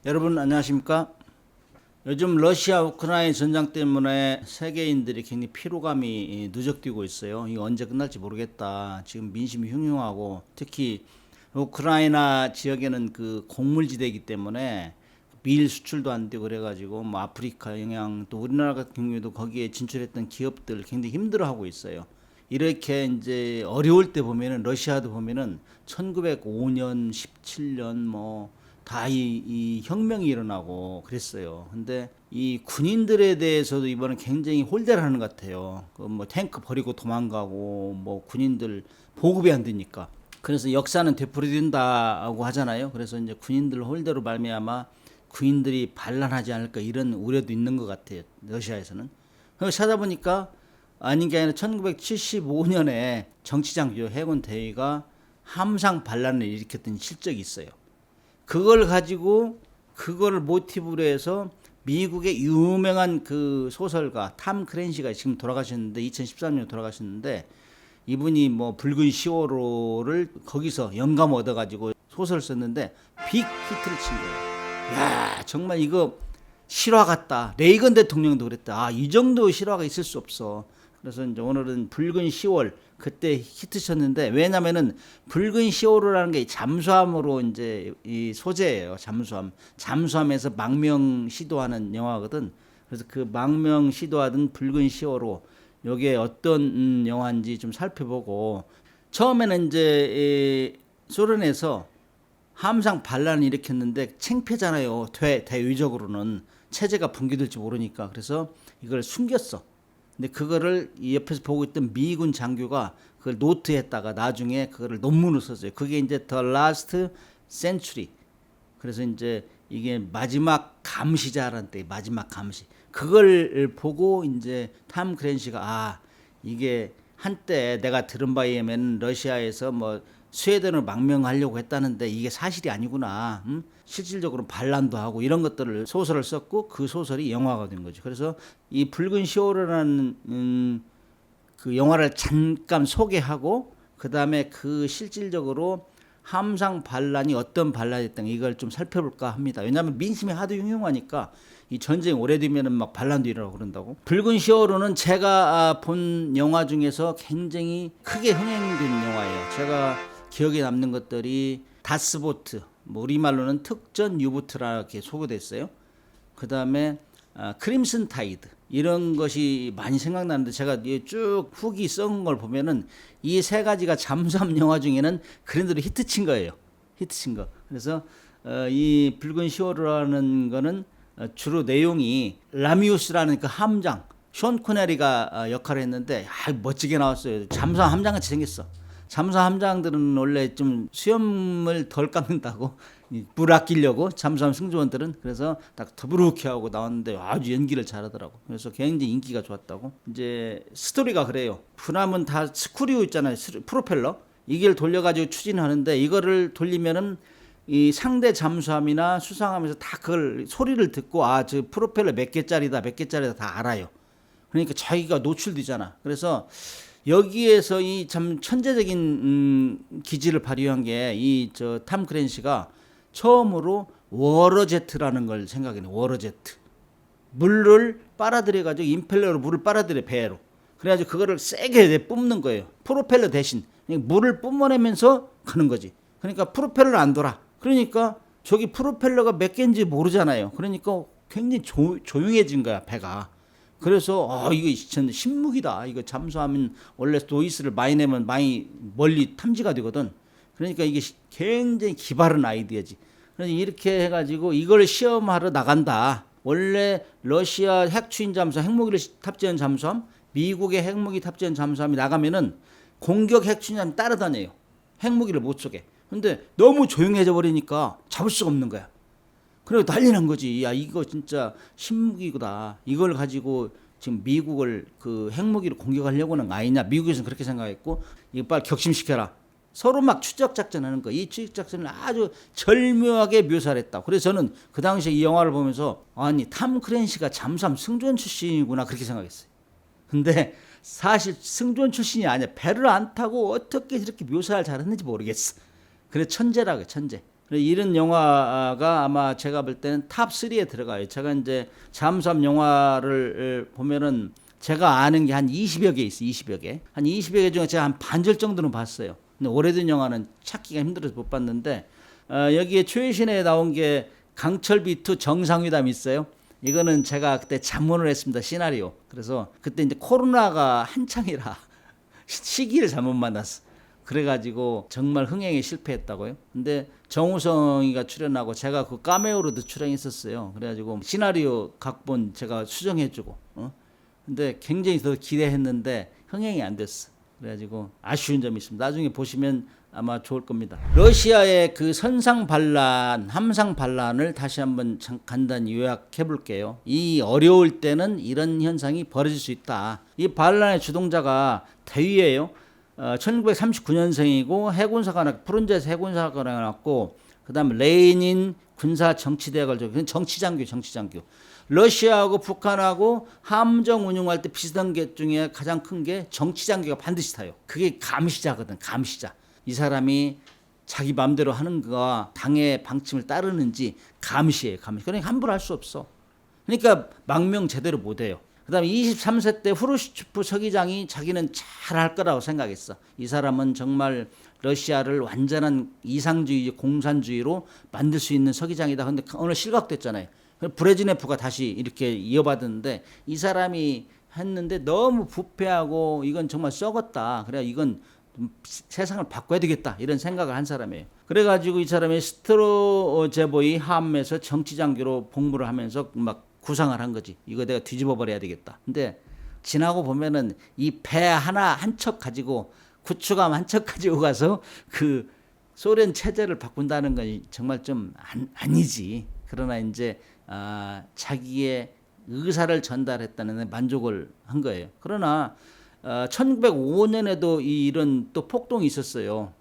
여러분 안녕하십니까? 요즘 러시아 우크라이나 전장 때문에 세계인들이 굉장히 피로감이 누적되고 있어요. 이거 언제 끝날지 모르겠다. 지금 민심이 흉흉하고 특히 우크라이나 지역에는 그 곡물지대이기 때문에 밀 수출도 안 되고 그래가지고 뭐 아프리카 영향 또 우리나라 같은 경우에도 거기에 진출했던 기업들 굉장히 힘들어하고 있어요. 이렇게 이제 어려울 때 보면은 러시아도 보면은 1905년, 17년 뭐 다 이 혁명이 일어나고 그랬어요. 근데 이 군인들에 대해서도 이번에 굉장히 홀대를 하는 것 같아요. 그 뭐 탱크 버리고 도망가고 뭐 군인들 보급이 안 되니까. 그래서 역사는 되풀이된다고 하잖아요. 그래서 이제 군인들 홀대로 말미암아 군인들이 반란하지 않을까 이런 우려도 있는 것 같아요. 러시아에서는. 그래서 찾아보니까 아닌 게 아니라 1975년에 정치장 해군 대위가 함상 반란을 일으켰던 실적이 있어요. 그걸 가지고 그걸 모티브로 해서 미국의 유명한 그 소설가 탐 크랜시가 지금 돌아가셨는데 2013년에 돌아가셨는데 이분이 뭐 붉은 시오로를 거기서 영감 얻어가지고 소설 썼는데 빅 히트를 친 거예요. 야 정말 이거 실화 같다. 레이건 대통령도 그랬다. 아, 이 정도 실화가 있을 수 없어. 그래서 이제 오늘은 붉은 10월 그때 히트 쳤는데 왜냐면은 붉은 10월이라는 게 잠수함으로 이제 이 소재예요. 잠수함에서 망명 시도하는 영화거든. 그래서 그 망명 시도하던 붉은 10월호 요게 어떤 영화인지 좀 살펴보고 처음에는 이제 소련에서 함상 반란을 일으켰는데 창피하잖아요. 대외적으로는 체제가 붕괴될지 모르니까 그래서 이걸 숨겼어. 근데 그거를 옆에서 보고 있던 미군 장교가 그걸 노트했다가 나중에 그거를 논문을 썼어요. 그게 이제 The Last Century. 그래서 이제 이게 마지막 감시자라는 때 마지막 감시. 그걸 보고 이제 탐 크랜시가 아 이게 한때 내가 들은 바에 의하면 러시아에서 뭐 스웨덴을 망명하려고 했다는데 이게 사실이 아니구나. 실질적으로 반란도 하고 이런 것들을 소설을 썼고 그 소설이 영화가 된 거죠. 그래서 이 붉은 시오르라는 그 영화를 잠깐 소개하고 그 다음에 그 실질적으로 함상 반란이 어떤 반란이었던 이걸 좀 살펴볼까 합니다. 왜냐하면 민심이 하도 흉흉하니까 이 전쟁이 오래되면은 막 반란도 일어나고 그런다고. 붉은 시오르는 제가 본 영화 중에서 굉장히 크게 흥행된 영화예요. 제가 기억에 남는 것들이 다스보트, 뭐 우리말로는 특전 유보트라 이렇게 소개됐어요. 그 다음에 크림슨 타이드 이런 것이 많이 생각나는데 제가 쭉 후기 썩은 걸 보면은 이 세 가지가 잠수함 영화 중에는 그랜드로 히트친 거예요. 히트친 거. 그래서 이 붉은 시오르라는 거는 주로 내용이 라미우스라는 그 함장 션 코네리가 역할을 했는데 멋지게 나왔어요. 잠수함 함장같이 생겼어. 잠수함 함장들은 원래 좀 수염을 덜 깎는다고 물 아끼려고 잠수함 승조원들은 그래서 딱 더부룩해 하고 나왔는데 아주 연기를 잘하더라고. 그래서 굉장히 인기가 좋았다고. 이제 스토리가 그래요. 군함은 다 스크류 있잖아요. 프로펠러 이걸 돌려가지고 추진하는데 이거를 돌리면은 이 상대 잠수함이나 수상함에서 다 그걸 소리를 듣고 저 프로펠러 몇 개짜리다 다 알아요. 그러니까 자기가 노출되잖아. 그래서 여기에서 이 참 천재적인 기질을 발휘한 게 이 저 탐 크랜시가 처음으로 워러제트라는 걸 생각해요. 워러제트. 물을 빨아들여 가지고 임펠러로 물을 빨아들여 배로. 그래가지고 그거를 세게 뿜는 거예요. 프로펠러 대신 물을 뿜어내면서 가는 거지. 그러니까 프로펠러는 안 돌아. 그러니까 저기 프로펠러가 몇 개인지 모르잖아요. 그러니까 굉장히 조용해진 거야 배가. 그래서 이거 진짜 신무기다. 이거 잠수하면 원래 노이스를 많이 내면 많이 멀리 탐지가 되거든. 그러니까 이게 굉장히 기발한 아이디어지. 그래서 이렇게 해가지고 이걸 시험하러 나간다. 원래 러시아 핵추인 잠수함, 핵무기를 탑재한 잠수함, 미국의 핵무기 탑재한 잠수함이 나가면은 공격 핵추인 잠수함 따라다녀요. 핵무기를 못 쏘게. 근데 너무 조용해져 버리니까 잡을 수가 없는 거야. 그리고 난리 난 거지. 야, 이거 진짜 신무기구나. 이걸 가지고 지금 미국을 그 핵무기로 공격하려고 하는 거 아니냐. 미국에서는 그렇게 생각했고, 이거 빨리 격심시켜라. 서로 막 추적작전 하는 거. 이 추적작전을 아주 절묘하게 묘사를 했다. 그래서 저는 그 당시에 이 영화를 보면서, 아니, 탐 크랜시가 잠수함 승조원 출신이구나. 그렇게 생각했어요. 근데 사실 승조원 출신이 아니야. 배를 안 타고 어떻게 이렇게 묘사를 잘했는지 모르겠어. 그래, 천재라고, 천재. 이런 영화가 아마 제가 볼 때는 탑 3에 들어가요. 제가 이제 잠수함 영화를 보면은 제가 아는 게 한 20여 개 있어요. 20여 개. 한 20여 개 중에 제가 한 반절 정도는 봤어요. 근데 오래된 영화는 찾기가 힘들어서 못 봤는데 여기에 최신에 나온 게 강철비 2 정상회담 있어요. 이거는 제가 그때 잠문을 했습니다. 시나리오. 그래서 그때 이제 코로나가 한창이라 시기를 잘못 만났어. 그래가지고 정말 흥행에 실패했다고요. 근데 정우성이가 출연하고 제가 그 카메오로도 출연했었어요. 그래가지고 시나리오 각본 제가 수정해주고. 근데 굉장히 더 기대했는데 흥행이 안 됐어. 그래가지고 아쉬운 점이 있습니다. 나중에 보시면 아마 좋을 겁니다. 러시아의 그 선상 반란, 함상 반란을 다시 한번 간단히 요약해 볼게요. 이 어려울 때는 이런 현상이 벌어질 수 있다. 이 반란의 주동자가 대위예요. 1939년생이고 해군사관학 프룬제스 해군사관학을 나왔고 그다음 레닌 군사 정치대학을 정치장교. 러시아하고 북한하고 함정 운용할 때 비슷한 게 중에 가장 큰 게 정치장교가 반드시 타요. 그게 감시자거든. 감시자. 이 사람이 자기 마음대로 하는 거와 당의 방침을 따르는지 감시해요. 감시. 그러니까 함부로 할 수 없어. 그러니까 망명 제대로 못 해요. 그다음에 23세 때 후르시초프 서기장이 자기는 잘할 거라고 생각했어. 이 사람은 정말 러시아를 완전한 이상주의, 공산주의로 만들 수 있는 서기장이다. 근데 오늘 실각됐잖아요. 브레즈네프가 다시 이렇게 이어받았는데 이 사람이 했는데 너무 부패하고 이건 정말 썩었다. 그래 이건 세상을 바꿔야 되겠다 이런 생각을 한 사람이에요. 그래가지고 이 사람이 스트로제보이 함에서 정치장교로 복무를 하면서 막 구상을 한 거지. 이거 내가 뒤집어 버려야 되겠다. 근데 지나고 보면은 이 배 하나 한 척 가지고 구축함 한 척 가지고 가서 그 소련 체제를 바꾼다는 건 정말 좀 아니지. 그러나 이제 자기의 의사를 전달했다는 만족을 한 거예요. 그러나 1905년에도 이런 또 폭동이 있었어요.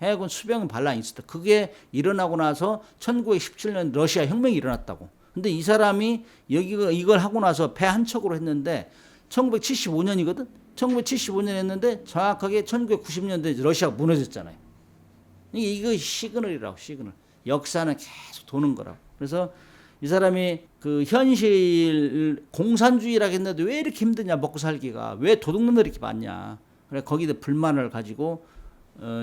해군 수병 반란이 있었다. 그게 일어나고 나서 1917년 러시아 혁명이 일어났다고. 근데 이 사람이 이걸 하고 나서 배 한 척으로 했는데 1975년이거든. 1975년 했는데 정확하게 1990년대 러시아가 무너졌잖아요. 이거 시그널이라고 시그널. 역사는 계속 도는 거라고. 그래서 이 사람이 그 현실 공산주의라고 했는데 왜 이렇게 힘드냐 먹고 살기가 왜 도둑놈들이 이렇게 많냐. 그래 거기다 불만을 가지고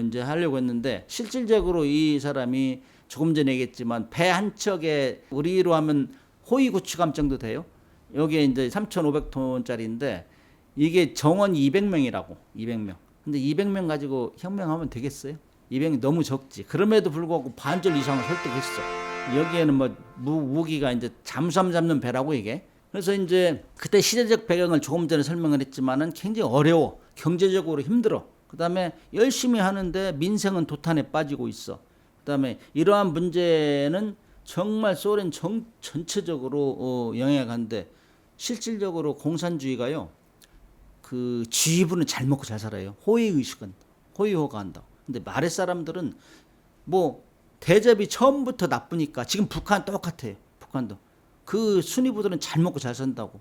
이제 하려고 했는데 실질적으로 이 사람이 조금 전에 얘기했지만 배 한 척에 우리로 하면 호위 구축함 정도 돼요. 여기에 이제 3,500톤짜리인데 이게 정원 200명이라고 200명. 근데 200명 가지고 혁명하면 되겠어요? 200명 너무 적지. 그럼에도 불구하고 반절 이상을 설득했어. 여기에는 뭐 무기가 이제 잠수함 잡는 배라고 이게. 그래서 이제 그때 시대적 배경을 조금 전에 설명을 했지만은 굉장히 어려워. 경제적으로 힘들어. 그다음에 열심히 하는데 민생은 도탄에 빠지고 있어. 그다음에 이러한 문제는 정말 소련 전체적으로 영향을 하는데 실질적으로 공산주의가요. 그 지휘부는 잘 먹고 잘 살아요. 호의의식은 호의호가한다. 근데 아랫 사람들은 뭐 대접이 처음부터 나쁘니까 지금 북한 똑같아요. 북한도 그 순위부들은 잘 먹고 잘 산다고.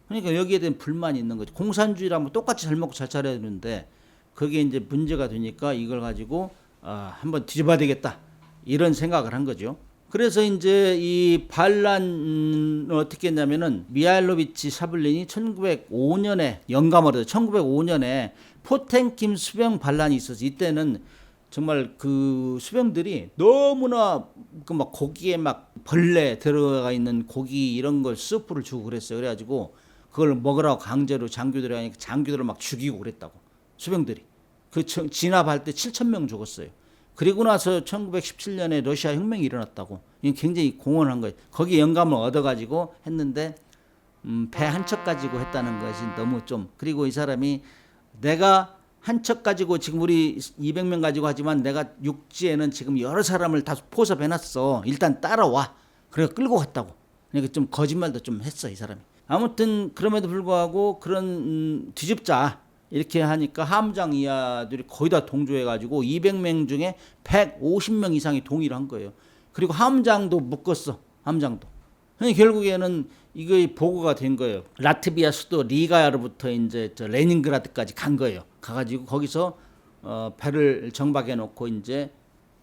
그러니까 여기에 대한 불만이 있는 거죠. 공산주의라면 똑같이 잘 먹고 잘 살아야 되는데 그게 이제 문제가 되니까 이걸 가지고 한번 뒤집어야 되겠다 이런 생각을 한 거죠. 그래서 이제 이 반란 어떻게 했냐면은 미하일로비치 샤블린이 1905년에 영감으로 1905년에 포텐킴 수병 반란이 있어서 이때는 정말 그 수병들이 너무나 그 막 고기에 막 벌레 들어가 있는 고기 이런 걸 스프를 주고 그랬어요. 그래가지고 그걸 먹으라고 강제로 장교들이 하니까 장교들을 막 죽이고 그랬다고 수병들이. 그 진압할 때 7,000명 죽었어요. 그리고 나서 1917년에 러시아 혁명이 일어났다고. 이게 굉장히 공헌한 거예요. 거기에 영감을 얻어가지고 했는데 배 한 척 가지고 했다는 것이 너무 좀. 그리고 이 사람이 내가 한 척 가지고 지금 우리 200명 가지고 하지만 내가 육지에는 지금 여러 사람을 다 포섭해놨어. 일단 따라와. 그래 끌고 갔다고. 그러니까 좀 거짓말도 좀 했어 이 사람이. 아무튼 그럼에도 불구하고 그런 뒤집자. 이렇게 하니까 함장 이하들이 거의 다 동조해가지고 200명 중에 150명 이상이 동의를 한 거예요. 그리고 함장도 묶었어. 함장도. 그러니까 결국에는 이게 보고가 된 거예요. 라트비아 수도 리가야로부터 이제 레닌그라드까지 간 거예요. 가가지고 거기서 배를 정박해 놓고 이제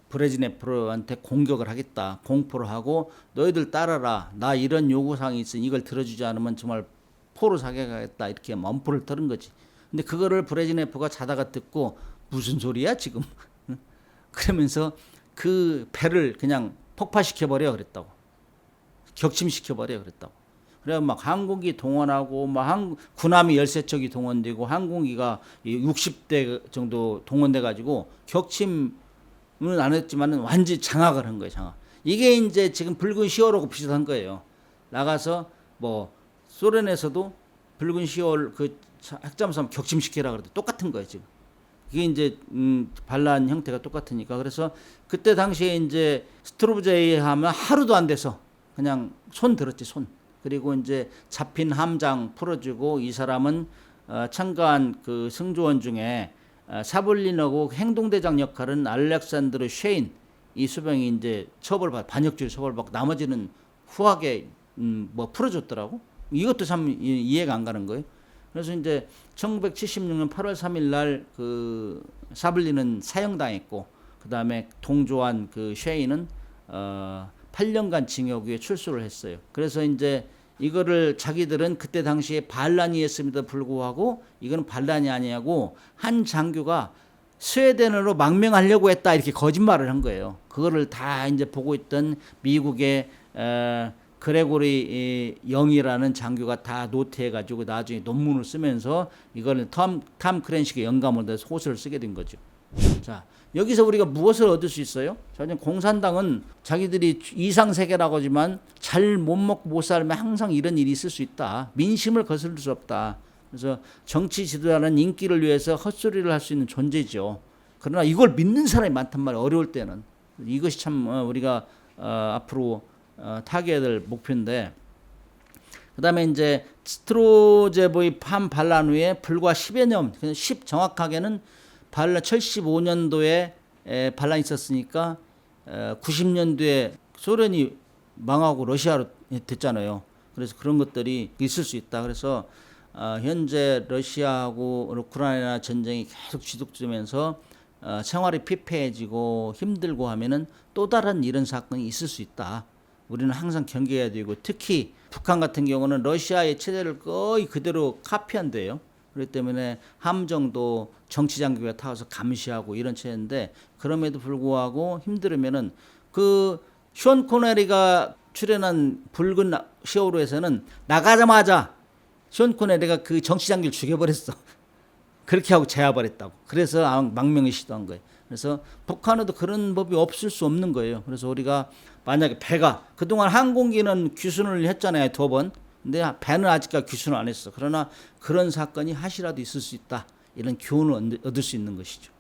브레즈네프한테 공격을 하겠다. 공포를 하고 너희들 따라라. 나 이런 요구사항이 있으니 이걸 들어주지 않으면 정말 포로 사격하겠다. 이렇게 엄포를 들은 거지. 근데 그거를 브레즈네프가 자다가 듣고 무슨 소리야 지금. 그러면서 그 배를 그냥 폭파시켜버려 그랬다고. 격침시켜버려 그랬다고. 그래 막 항공기 동원하고 막 군함이 13척이 동원되고 항공기가 60대 정도 동원돼 가지고 격침은 안 했지만은 완전히 장악을 한 거예요. 장악. 이게 이제 지금 붉은 10월하고 비슷한 거예요. 나가서 뭐 소련에서도 붉은 10월 그 핵잠수함 격침시키라 그래도 똑같은 거예요, 지금. 이게 이제 반란 형태가 똑같으니까. 그래서 그때 당시에 이제 스트로브제이 하면 하루도 안 돼서 그냥 손 들었지, 손. 그리고 이제 잡힌 함장 풀어주고 이 사람은 참가한 그 승조원 중에 사블린하고 행동대장 역할은 알렉산드르 쉐인 이 수병이 이제 반역죄 처벌받고 나머지는 후하게 뭐 풀어줬더라고. 이것도 참 이해가 안 가는 거예요. 그래서 이제 1976년 8월 3일 날 그 사블린은 사형당했고 그 다음에 동조한 그 쉐인은 8년간 징역에 출소를 했어요. 그래서 이제 이거를 자기들은 그때 당시에 반란이 했음에도 불구하고 이거는 반란이 아니고 한 장교가 스웨덴으로 망명하려고 했다 이렇게 거짓말을 한 거예요. 그거를 다 이제 보고 있던 미국의 그레고리 영이라는 장교가 다 노트해가지고 나중에 논문을 쓰면서 이거는 탐 크랜식의 영감을 내서 소설을 쓰게 된 거죠. 자, 여기서 우리가 무엇을 얻을 수 있어요? 저는 공산당은 자기들이 이상세계라고 하지만 잘 못 먹고 못 살면 항상 이런 일이 있을 수 있다. 민심을 거스를 수 없다. 그래서 정치 지도자는 인기를 위해서 헛소리를 할 수 있는 존재죠. 그러나 이걸 믿는 사람이 많단 말이에요. 어려울 때는. 이것이 참 우리가 앞으로 타개해야 될 목표인데, 그 다음에 이제 스트로제보의 반란 후에 불과 10여 년, 10 정확하게는 반란 75년도에 반란이 있었으니까 90년도에 소련이 망하고 러시아로 됐잖아요. 그래서 그런 것들이 있을 수 있다. 그래서 현재 러시아하고 우크라이나 전쟁이 계속 지속되면서 생활이 피폐해지고 힘들고 하면은 또 다른 이런 사건이 있을 수 있다. 우리는 항상 경계해야 되고, 특히 북한 같은 경우는 러시아의 체제를 거의 그대로 카피한대요. 그렇기 때문에 함정도 정치장교가 타와서 감시하고 이런 체제인데, 그럼에도 불구하고 힘들으면은 션 코네리가 출연한 붉은 시어로에서는 나가자마자 션 코네리가 그 정치장교를 죽여버렸어. 그렇게 하고 제압을 했다고. 그래서 망명을 시도한 거예요. 그래서 북한에도 그런 법이 없을 수 없는 거예요. 그래서 우리가 만약에 배가 그동안 항공기는 귀순을 했잖아요, 2번. 근데 배는 아직까지 귀순을 안 했어. 그러나 그런 사건이 하시라도 있을 수 있다. 이런 교훈을 얻을 수 있는 것이죠.